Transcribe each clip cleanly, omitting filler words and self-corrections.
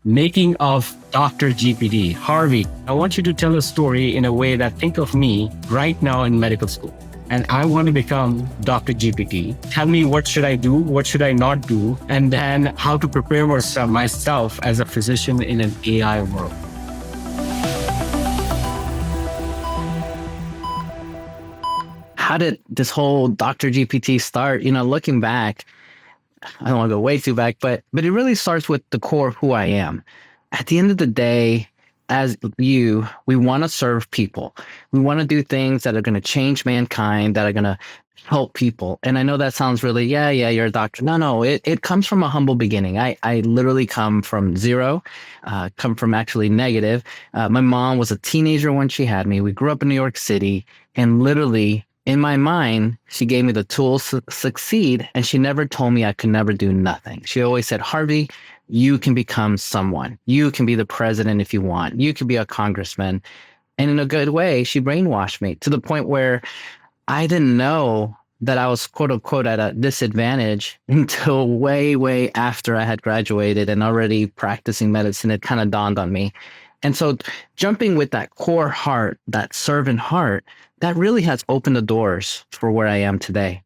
Making of Dr. GPT. Harvey, I want you to tell a story in a way that think of me right now in medical school. And I want to become Dr. GPT. Tell me what should I do, what should I not do, and then how to prepare myself as a physician in an AI world. How did this whole Dr. GPT start? Looking back, I don't want to go way too back, but it really starts with the core of who I am. At the end of the day, as we want to serve people. We want to do things that are going to change mankind, that are going to help people. And I know that sounds really, you're a doctor. No, it comes from a humble beginning. I literally come from zero, come from actually negative. My mom was a teenager when she had me. We grew up in New York City, and literally in my mind, she gave me the tools to succeed, and she never told me I could never do nothing. She always said, Harvey, you can become someone. You can be the president if you want. You can be a congressman. And in a good way, she brainwashed me to the point where I didn't know that I was, quote unquote, at a disadvantage until way, way after I had graduated and already practicing medicine. It kind of dawned on me. And so jumping with that core heart, that servant heart, that really has opened the doors for where I am today.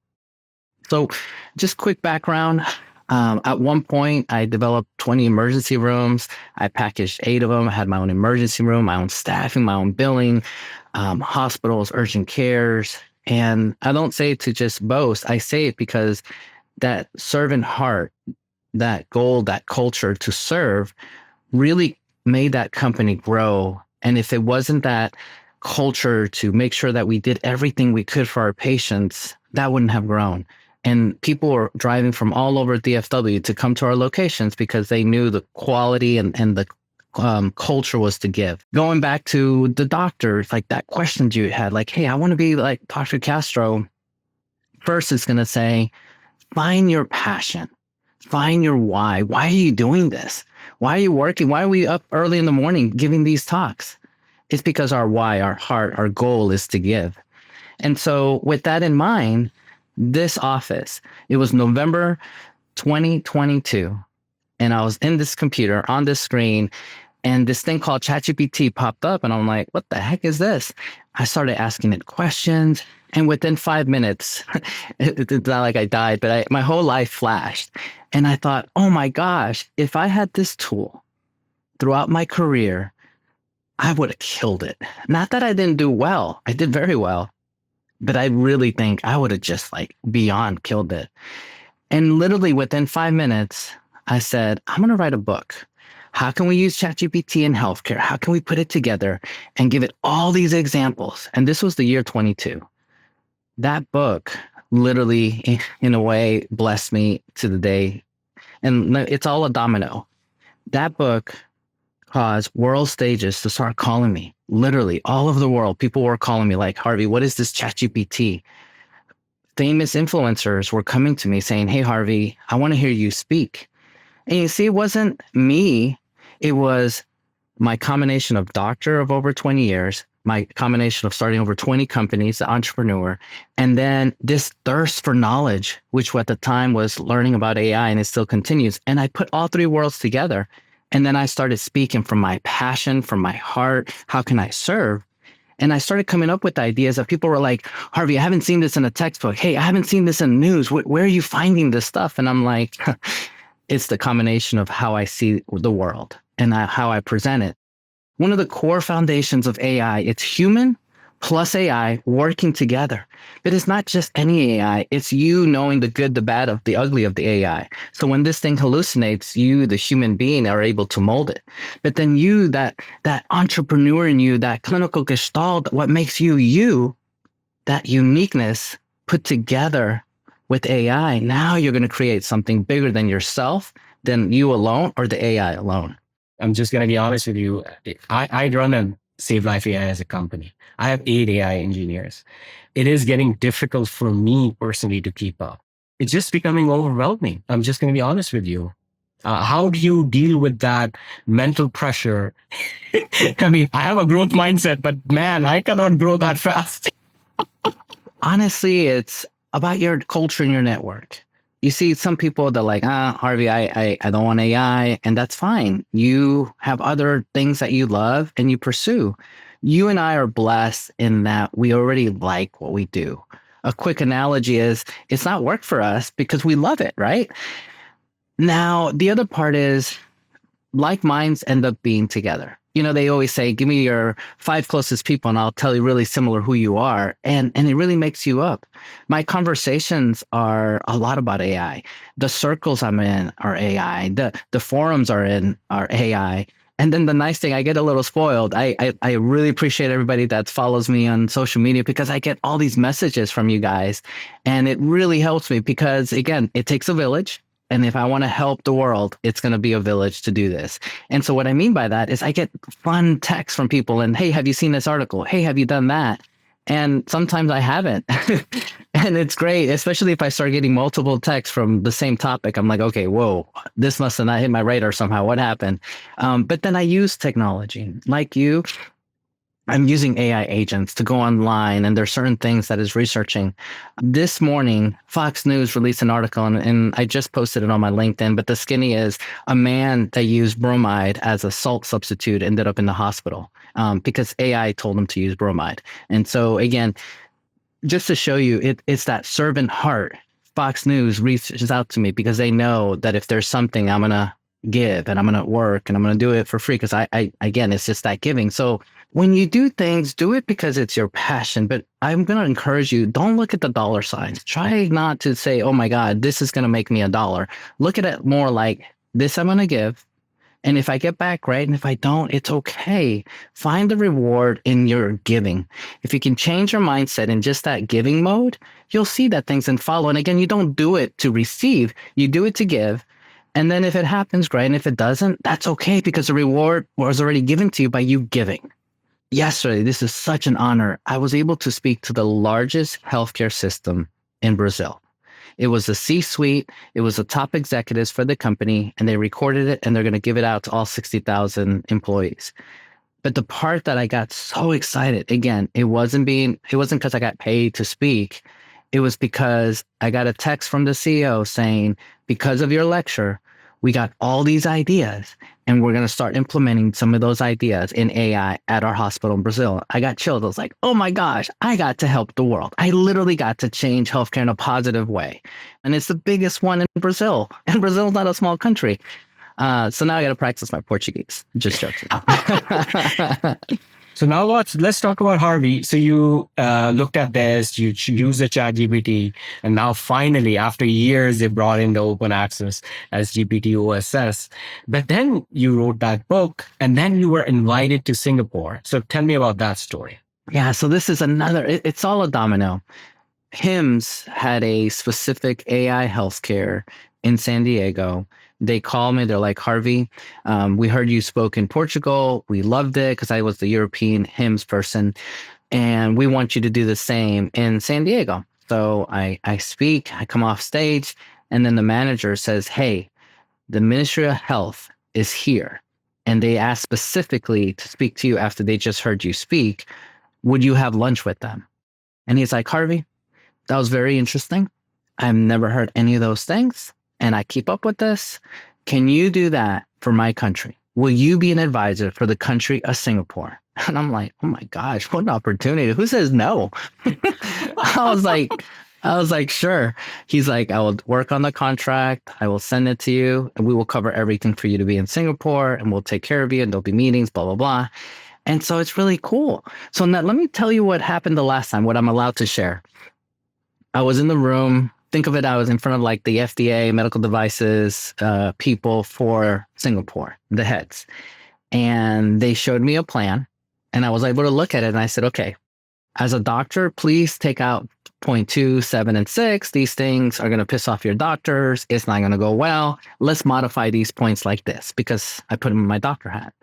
So just quick background. At one point, I developed 20 emergency rooms. I packaged 8 of them. I had my own emergency room, my own staffing, my own billing, hospitals, urgent cares. And I don't say it to just boast. I say it because that servant heart, that goal, that culture to serve really made that company grow. And if it wasn't that culture to make sure that we did everything we could for our patients, that wouldn't have grown. And people were driving from all over DFW to come to our locations because they knew the quality and the culture was to give. Going back to the doctors, like that question you had, like, hey, I want to be like Dr. Castro. First, it's going to say, find your passion. Find your why. Why are you doing this? Why are you working? Why are we up early in the morning giving these talks? It's because our why, our heart, our goal is to give. And so with that in mind, this office, it was November 2022, and I was in this computer on this screen, and this thing called ChatGPT popped up, and I'm like, what the heck is this? I started asking it questions, and within 5 minutes, it's not like I died, but my whole life flashed. And I thought, oh my gosh, if I had this tool throughout my career, I would have killed it. Not that I didn't do well. I did very well. But I really think I would have just like beyond killed it. And literally within 5 minutes, I said, I'm going to write a book. How can we use ChatGPT in healthcare? How can we put it together and give it all these examples? And this was the year 22. That book literally, in a way, blessed me to the day. And it's all a domino. That book caused world stages to start calling me. Literally, all over the world, people were calling me like, Harvey, what is this ChatGPT? Famous influencers were coming to me saying, hey, Harvey, I want to hear you speak. And you see, it wasn't me. It was my combination of doctor of over 20 years, my combination of starting over 20 companies, the entrepreneur, and then this thirst for knowledge, which at the time was learning about AI, and it still continues. And I put all 3 worlds together. And then I started speaking from my passion, from my heart. How can I serve? And I started coming up with ideas of people were like, Harvey, I haven't seen this in a textbook. Hey, I haven't seen this in the news. Where are you finding this stuff? And I'm like, it's the combination of how I see the world and how I present it. One of the core foundations of AI, it's human plus AI working together. But it's not just any AI. It's you knowing the good, the bad, of the ugly of the AI. So when this thing hallucinates, you, the human being, are able to mold it. But then you, that entrepreneur in you, that clinical gestalt, what makes you, that uniqueness put together with AI, now you're going to create something bigger than yourself, than you alone or the AI alone. I'm just going to be honest with you. I run a Save Life AI as a company. I have 8 AI engineers. It is getting difficult for me personally to keep up. It's just becoming overwhelming. I'm just going to be honest with you. How do you deal with that mental pressure? I mean, I have a growth mindset, but man, I cannot grow that fast. Honestly, it's about your culture and your network. You see some people that like, Harvey, I don't want AI, and that's fine. You have other things that you love and you pursue. You and I are blessed in that we already like what we do. A quick analogy is it's not work for us because we love it, right? Now, the other part is like minds end up being together. They always say, give me your 5 closest people and I'll tell you really similar who you are. And it really makes you up. My conversations are a lot about AI. The circles I'm in are AI. The forums are AI. And then the nice thing, I get a little spoiled. I really appreciate everybody that follows me on social media because I get all these messages from you guys. And it really helps me because, again, it takes a village. And if I want to help the world, it's going to be a village to do this. And so what I mean by that is I get fun texts from people and, hey, have you seen this article? Hey, have you done that? And sometimes I haven't. And it's great, especially if I start getting multiple texts from the same topic. I'm like, okay, whoa, this must have not hit my radar somehow. What happened? But then I use technology like you. I'm using AI agents to go online, and there's certain things that is researching. This morning, Fox News released an article, and I just posted it on my LinkedIn, but the skinny is a man that used bromide as a salt substitute ended up in the hospital because AI told him to use bromide. And so, again, just to show you, it's that servant heart. Fox News reaches out to me because they know that if there's something I'm going to give and I'm going to work and I'm going to do it for free because again, it's just that giving. So when you do things, do it because it's your passion. But I'm going to encourage you, don't look at the dollar signs. Try not to say, oh my God, this is going to make me $1. Look at it more like this I'm going to give. And if I get back, great. And if I don't, it's okay. Find the reward in your giving. If you can change your mindset in just that giving mode, you'll see that things can follow. And again, you don't do it to receive, you do it to give. And then if it happens, great. And if it doesn't, that's okay because the reward was already given to you by you giving. Yesterday, this is such an honor. I was able to speak to the largest healthcare system in Brazil. It was the C-suite. It was the top executives for the company, and they recorded it, and they're going to give it out to all 60,000 employees. But the part that I got so excited, again, it wasn't because I got paid to speak. It was because I got a text from the CEO saying, because of your lecture, we got all these ideas and we're going to start implementing some of those ideas in AI at our hospital in Brazil. I got chilled. I was like, oh my gosh, I got to help the world. I literally got to change healthcare in a positive way. And it's the biggest one in Brazil. And Brazil's not a small country. So now I got to practice my Portuguese. Just joking. So now let's talk about Harvey. So you looked at this, you used the ChatGPT, and now finally, after years, they brought in the open access as GPT OSS. But then you wrote that book, and then you were invited to Singapore. So tell me about that story. Yeah, so this is it's all a domino. HIMSS had a specific AI healthcare in San Diego. They called me. They're like, Harvey, we heard you spoke in Portugal. We loved it because I was the European HIMSS person. And we want you to do the same in San Diego. So I speak, I come off stage, and then the manager says, hey, the Ministry of Health is here. And they asked specifically to speak to you after they just heard you speak. Would you have lunch with them? And he's like, Harvey, that was very interesting. I've never heard any of those things. And I keep up with this. Can you do that for my country? Will you be an advisor for the country of Singapore? And I'm like, oh my gosh, what an opportunity. Who says no? I was like, sure. He's like, I will work on the contract. I will send it to you and we will cover everything for you to be in Singapore and we'll take care of you and there'll be meetings, blah, blah, blah. And so it's really cool. So now let me tell you what happened the last time, what I'm allowed to share. I was in the room. Think of it, I was in front of like the FDA, medical devices, people for Singapore, the heads. And they showed me a plan and I was able to look at it and I said, okay, as a doctor, please take out point 2, 7, and 6. These things are going to piss off your doctors. It's not going to go well. Let's modify these points like this because I put them in my doctor hat.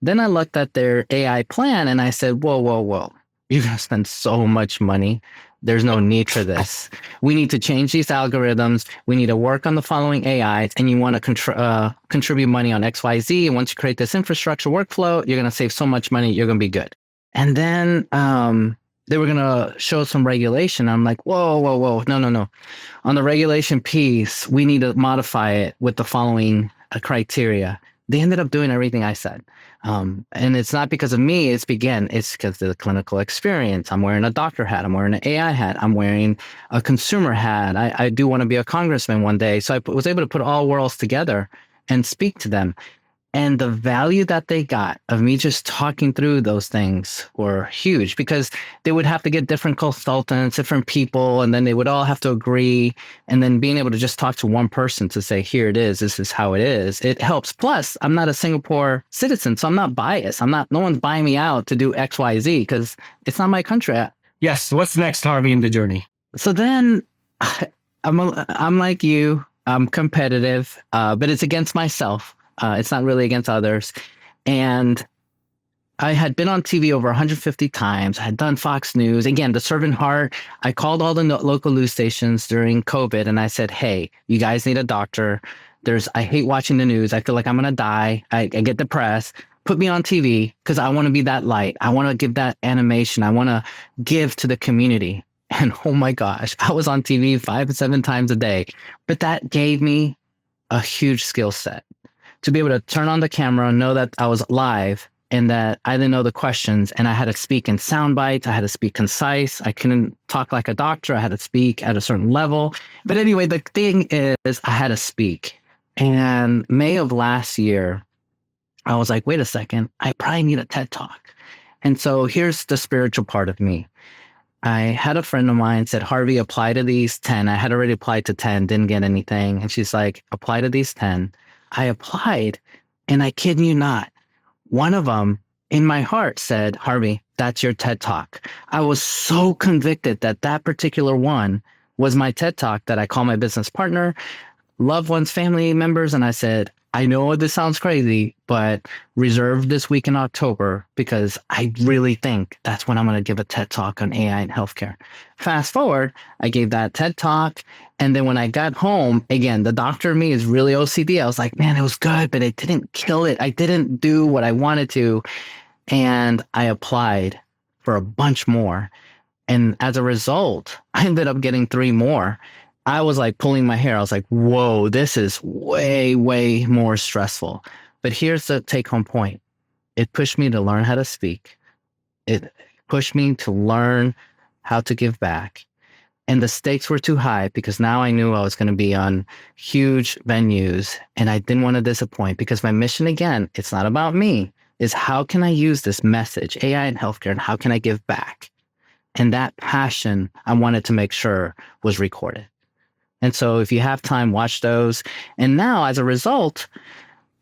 Then I looked at their AI plan and I said, whoa, whoa, whoa. You're going to spend so much money. There's no need for this. We need to change these algorithms. We need to work on the following AIs, and you want to contribute money on XYZ. And once you create this infrastructure workflow, you're going to save so much money. You're going to be good. And then they were going to show some regulation. I'm like, whoa, whoa, whoa. No, no, no. On the regulation piece, we need to modify it with the following criteria. They ended up doing everything I said. And it's not because of me. It's because of the clinical experience. I'm wearing a doctor hat. I'm wearing an AI hat. I'm wearing a consumer hat. I do want to be a congressman one day. So I was able to put all worlds together and speak to them. And the value that they got of me just talking through those things were huge, because they would have to get different consultants, different people, and then they would all have to agree. And then being able to just talk to one person to say, here it is, this is how it is, it helps. Plus, I'm not a Singapore citizen, so I'm not biased. No one's buying me out to do X, Y, Z, because it's not my country. Yes. What's next, Harvey, in the journey? So then I'm like you, I'm competitive, but it's against myself. It's not really against others. And I had been on TV over 150 times. I had done Fox News. Again, the servant heart. I called all the local news stations during COVID and I said, hey, you guys need a doctor. I hate watching the news. I feel like I'm going to die. I get depressed. Put me on TV because I want to be that light. I want to give that animation. I want to give to the community. And oh my gosh, I was on TV 5 to 7 times a day. But that gave me a huge skill set to be able to turn on the camera, know that I was live and that I didn't know the questions, and I had to speak in sound bites. I had to speak concise. I couldn't talk like a doctor. I had to speak at a certain level. But anyway, the thing is I had to speak. And May of last year, I was like, wait a second, I probably need a TED Talk. And so here's the spiritual part of me. I had a friend of mine said, Harvey, apply to these 10. I had already applied to 10, didn't get anything. And she's like, apply to these 10. I applied, and I kid you not, one of them in my heart said, Harvey, that's your TED Talk. I was so convicted that that particular one was my TED Talk that I called my business partner, loved ones, family members, and I said, I know this sounds crazy, but reserve this week in October because I really think that's when I'm going to give a TED Talk on AI and healthcare. Fast forward, I gave that TED Talk. And then when I got home, again, the doctor in me is really OCD. I was like, man, it was good, but it didn't kill it. I didn't do what I wanted to. And I applied for a bunch more. And as a result, I ended up getting 3 more. I was like pulling my hair. I was like, whoa, this is way, way more stressful. But here's the take home point. It pushed me to learn how to speak. It pushed me to learn how to give back. And the stakes were too high because now I knew I was going to be on huge venues and I didn't want to disappoint, because my mission, again, it's not about me, is how can I use this message, AI and healthcare, and how can I give back? And that passion, I wanted to make sure was recorded. And so if you have time, watch those. And now, as a result,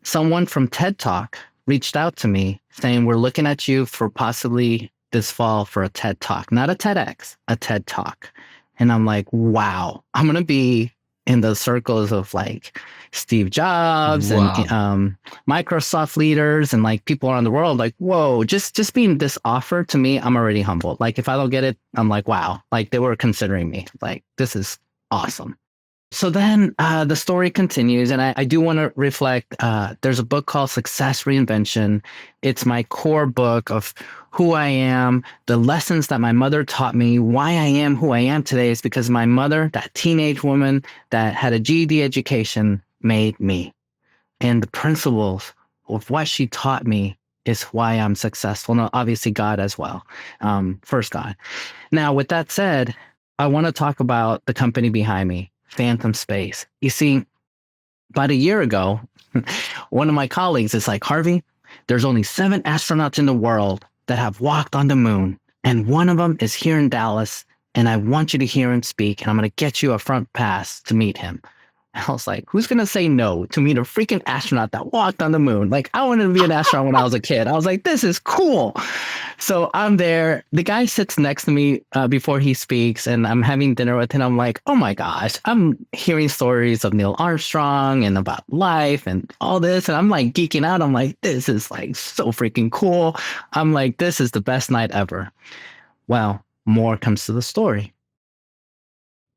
someone from TED Talk reached out to me saying, we're looking at you for possibly this fall for a TED Talk, not a TEDx, a TED Talk. And I'm like, wow, I'm going to be in the circles of like Steve Jobs and Microsoft leaders and like people around the world. Like, whoa, just being this offer to me, I'm already humbled. Like if I don't get it, I'm like, wow, like they were considering me. Like, this is awesome. So then the story continues, and I do want to reflect. There's a book called Success Reinvention. It's my core book of who I am, the lessons that my mother taught me. Why I am who I am today is because my mother, that teenage woman that had a GED education, made me. And the principles of what she taught me is why I'm successful. Now, obviously, God as well. First, God. Now, with that said, I want to talk about the company behind me, Phantom Space. You see, about a year ago, one of my colleagues is like, Harvey, there's only 7 astronauts in the world that have walked on the moon. And one of them is here in Dallas. And I want you to hear him speak. And I'm going to get you a front pass to meet him. I was like, who's going to say no to meet a freaking astronaut that walked on the moon? Like, I wanted to be an astronaut when I was a kid. I was like, this is cool. So I'm there. The guy sits next to me before he speaks, and I'm having dinner with him. I'm like, oh my gosh, I'm hearing stories of Neil Armstrong and about life and all this. And I'm like geeking out. I'm like, this is like so freaking cool. I'm like, this is the best night ever. Well, more comes to the story.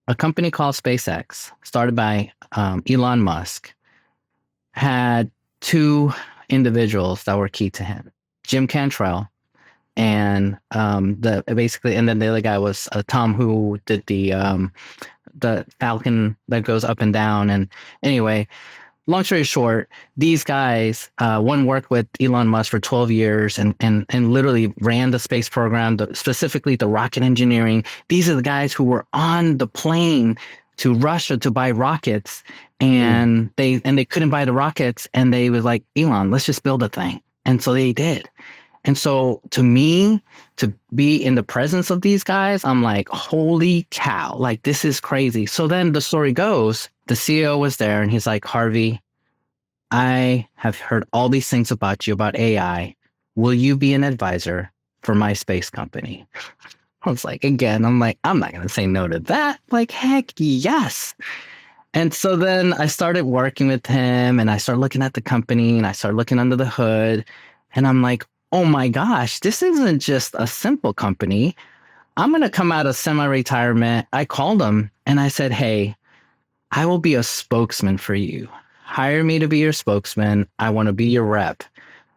A company called SpaceX, started by Elon Musk, had 2 individuals that were key to him. Jim Cantrell, and the basically, and then the other guy was Tom, who did the Falcon that goes up and down. And anyway, long story short, these guys, one worked with Elon Musk for 12 years and literally ran the space program, specifically the rocket engineering. These are the guys who were on the plane to Russia to buy rockets, and they couldn't buy the rockets, and they was like, Elon, let's just build a thing. And so they did. And so to me, to be in the presence of these guys, I'm like, holy cow, like this is crazy. So then the story goes, the CEO was there and he's like, Harvey, I have heard all these things about you, about AI. Will you be an advisor for my space company? I was like, again, I'm like, I'm not going to say no to that. Like, heck yes. And so then I started working with him and I started looking at the company and I started looking under the hood. And I'm like, oh my gosh, this isn't just a simple company. I'm going to come out of semi-retirement. I called him and I said, hey, I will be a spokesman for you. Hire me to be your spokesman. I want to be your rep.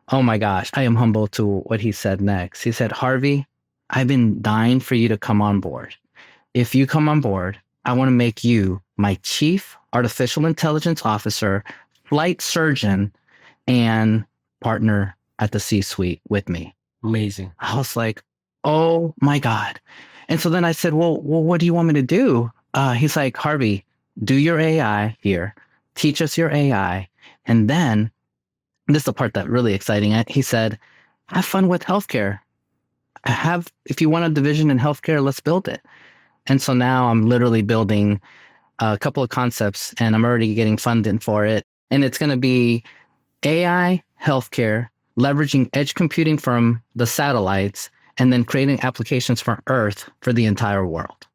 Oh my gosh, I am humbled to what he said next. He said, Harvey, I've been dying for you to come on board. If you come on board, I want to make you my chief artificial intelligence officer, flight surgeon, and partner at the C-suite with me. Amazing. I was like, oh my God. And so then I said, well, what do you want me to do? He's like, Harvey, do your AI here, teach us your AI. And then this is the part that really exciting. He said, have fun with healthcare. If you want a division in healthcare, let's build it. And so now I'm literally building a couple of concepts and I'm already getting funding for it. And it's going to be AI, healthcare, leveraging edge computing from the satellites, and then creating applications for Earth for the entire world.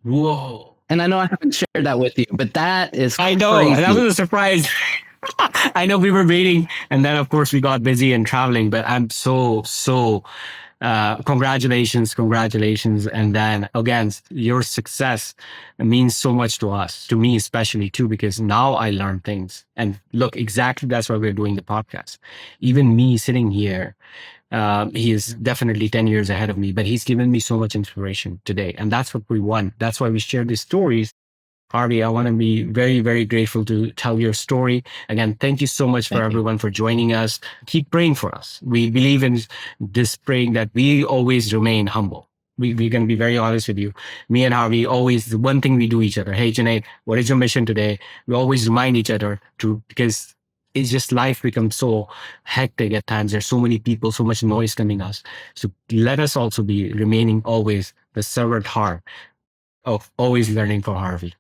Whoa. And I know I haven't shared that with you, but that is I know. crazy. That was a surprise. I know we were waiting, and then of course we got busy and traveling, but I'm so congratulations. And then again, your success means so much to us, to me especially too, because now I learn things. And look, exactly that's why we're doing the podcast. Even me sitting here, he is definitely 10 years ahead of me, but he's given me so much inspiration today. And that's what we want. That's why we share these stories. Harvey, I want to be very, very grateful to tell your story. Again, thank you so much for everyone for joining us. Keep praying for us. We believe in this praying that we always remain humble. We're going to be very honest with you. Me and Harvey, always the one thing we do each other. Hey, Junaid, what is your mission today? We always remind each other because it's just life becomes so hectic at times. There's so many people, so much noise coming us. So let us also be remaining always the servant heart of always learning for Harvey.